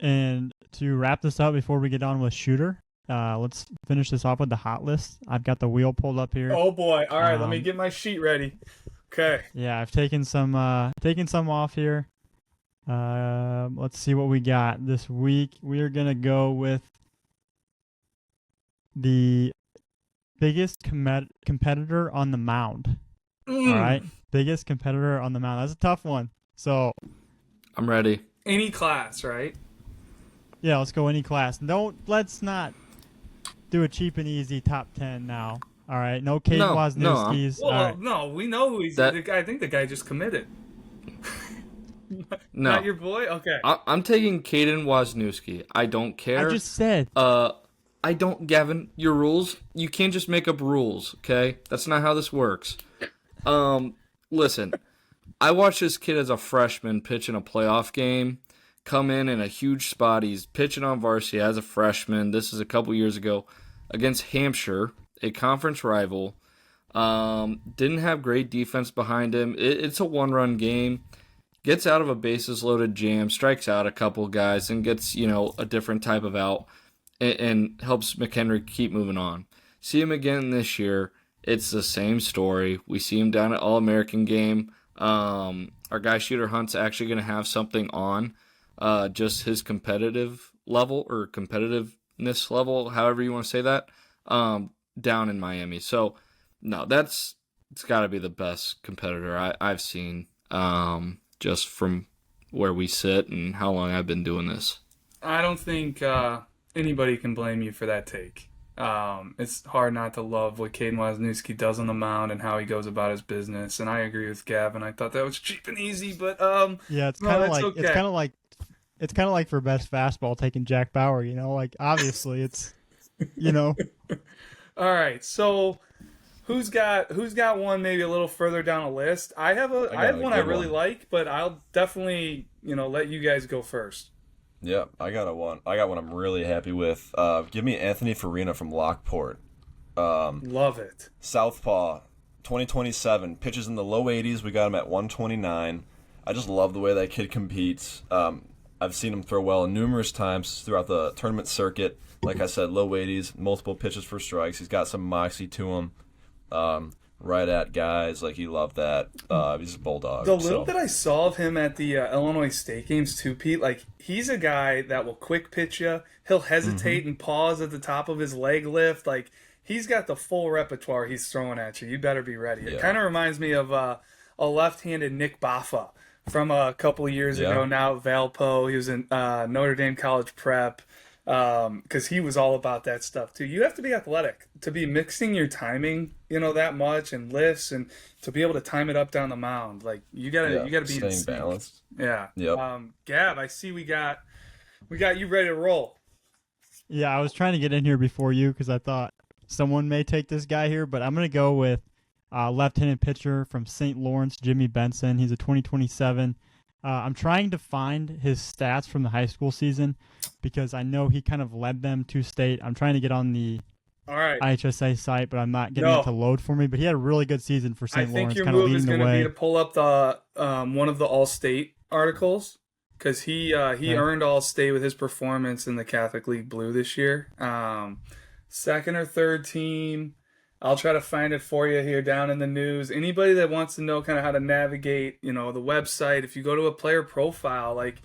And to wrap this up before we get on with Shooter, let's finish this off with the hot list. I've got the wheel pulled up here. Oh boy! All right, let me Um, get my sheet ready. Okay. yeah, I've taken some off here. Let's see what we got this week. We are gonna go with the biggest competitor on the mound. All right, biggest competitor on the mound. That's a tough one. So I'm ready. Any class, right? yeah, let's go any class. Let's not do a cheap and easy top 10 now. All right, no Kate No, Wozniewski's. Well, All right. no, we know who he's. That- The guy, I think the guy just committed. No, Not your boy. Okay. I'm taking Caden Wozniewski. I don't care. I just said. I don't, Gavin. Your rules. You can't just make up rules. Okay, that's not how this works. Listen, I watched this kid as a freshman pitch in a playoff game, come in a huge spot. He's pitching on varsity as a freshman. This is a couple years ago against Hampshire, a conference rival. Didn't have great defense behind him. It's a one-run game. Gets out of a bases loaded jam, strikes out a couple guys, and gets a different type of out, and helps McHenry keep moving on. See him again this year. It's the same story. We see him down at All-American game. Our guy Shooter Hunt's actually going to have something on just his competitive level or competitiveness level, however you want to say that, down in Miami. So, no, it's got to be the best competitor I've seen just from where we sit and how long I've been doing this. I don't think anybody can blame you for that take. It's hard not to love what Caden Wozniewski does on the mound and how he goes about his business. And I agree with Gavin. I thought that was cheap and easy, but Yeah, it's no, kind of that's like okay. it's kind of like for best fastball taking Jack Bauer. Like obviously it's All right, so who's got one maybe a little further down the list? I have one I really like, but I'll definitely let you guys go first. Yeah, I got one I'm really happy with. Give me Anthony Farina from Lockport. Love it. Southpaw, 2027, pitches in the low 80s. We got him at 129. I just love the way that kid competes. I've seen him throw well numerous times throughout the tournament circuit. Like I said, low 80s, multiple pitches for strikes. He's got some moxie to him. Right at guys, like he loved that. He's a bulldog. The little bit I saw of him at the Illinois State games too, Pete, like he's a guy that will quick pitch you. He'll hesitate and pause at the top of his leg lift. Like he's got the full repertoire he's throwing at you. You better be ready. It kind of reminds me of a left-handed Nick Baffa from a couple of years ago now at Valpo. He was in Notre Dame College Prep. Because he was all about that stuff too. You have to be athletic to be mixing your timing, that much, and lifts, and to be able to time it up down the mound. Like you gotta be staying balanced. Yeah. Yep. Gab, I see we got you ready to roll. Yeah, I was trying to get in here before you because I thought someone may take this guy here, but I'm gonna go with left-handed pitcher from St. Lawrence, Jimmy Benson. He's a 2027. I'm trying to find his stats from the high school season because I know he kind of led them to state. I'm trying to get on the IHSA site, but I'm not getting it to load for me. But he had a really good season for St. Lawrence, your kind of move is leading going the to be way. to pull up the one of the All-State articles because he earned All-State with his performance in the Catholic League Blue this year. Second or third team. I'll try to find it for you here down in the news. Anybody that wants to know kind of how to navigate, the website, if you go to a player profile, like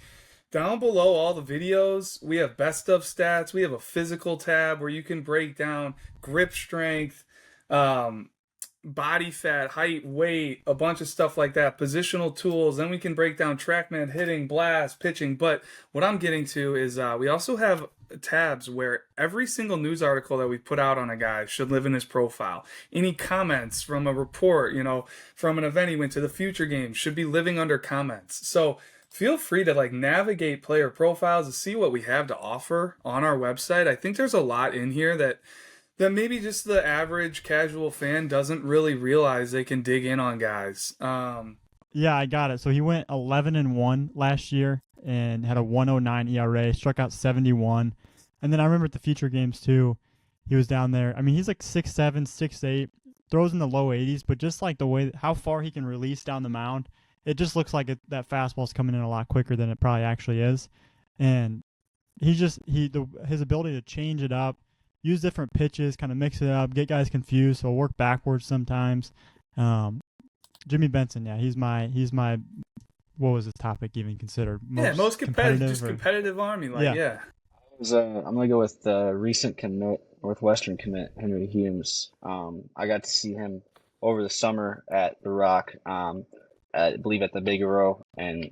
down below all the videos, we have best of stats. We have a physical tab where you can break down grip strength, body fat, height, weight, a bunch of stuff like that, positional tools. Then we can break down TrackMan, hitting, blast, pitching. But what I'm getting to is we also have tabs where every single news article that we put out on a guy should live in his profile. Any comments from a report, from an event he went to, the future game, should be living under comments. So feel free to navigate player profiles to see what we have to offer on our website. I think there's a lot in here that maybe just the average casual fan doesn't really realize they can dig in on guys. Yeah, I got it. So he went 11-1 last year and had a 1.09 ERA, struck out 71. And then I remember at the feature games too, he was down there. I mean, he's like 6'7", 6'8", throws in the low 80s, but just like the way how far he can release down the mound, it just looks like that fastball's coming in a lot quicker than it probably actually is. And his ability to change it up, use different pitches, kind of mix it up, get guys confused, so work backwards sometimes. Jimmy Benson, yeah, he's my what was his topic even considered? Most competitive, just or, competitive Army, yeah. I'm gonna go with the recent commit, Northwestern commit, Henry Humes. I got to see him over the summer at the Rock, I believe at the Bigelow, and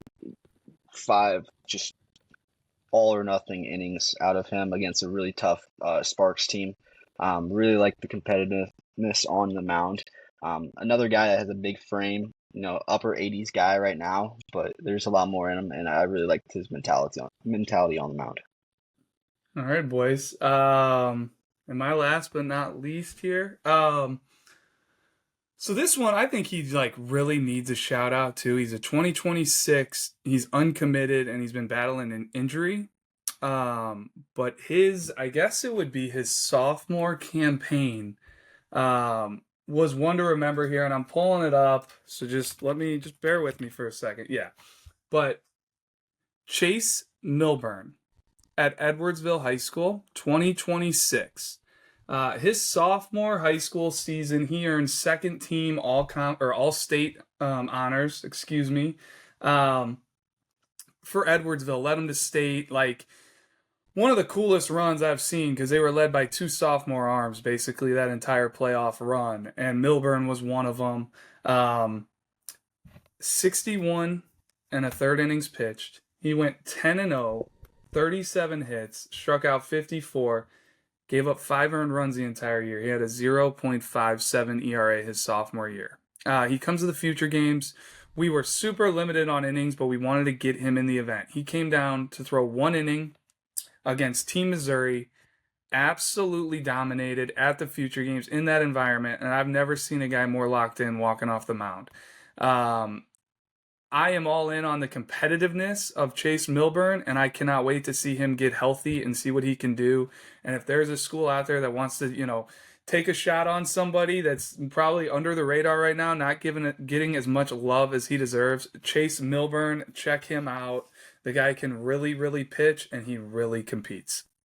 5 just all or nothing innings out of him against a really tough Sparks team. Really like the competitiveness on the mound. Another guy that has a big frame, upper 80s guy right now, but there's a lot more in him, and I really liked his mentality on the mound. All right, boys. And my last but not least here. So this one, I think he really needs a shout out too. He's a 2026. He's uncommitted and he's been battling an injury. But I guess it would be his sophomore campaign, was one to remember here, and I'm pulling it up. So just bear with me for a second. Yeah. But Chase Milburn at Edwardsville High School, 2026. His sophomore high school season, he earned second team all-state honors, for Edwardsville. Led him to state, one of the coolest runs I've seen, because they were led by 2 sophomore arms basically that entire playoff run, and Milburn was one of them. 61 and a third innings pitched. He went 10-0, 37 hits, struck out 54, gave up 5 earned runs the entire year. He had a 0.57 ERA his sophomore year. He comes to the future games. We were super limited on innings, but we wanted to get him in the event. He came down to throw 1 inning against Team Missouri, absolutely dominated at the future games in that environment, and I've never seen a guy more locked in walking off the mound. I am all in on the competitiveness of Chase Milburn, and I cannot wait to see him get healthy and see what he can do. And if there's a school out there that wants to, take a shot on somebody that's probably under the radar right now, not getting as much love as he deserves, Chase Milburn, check him out. The guy can really, really pitch, and he really competes.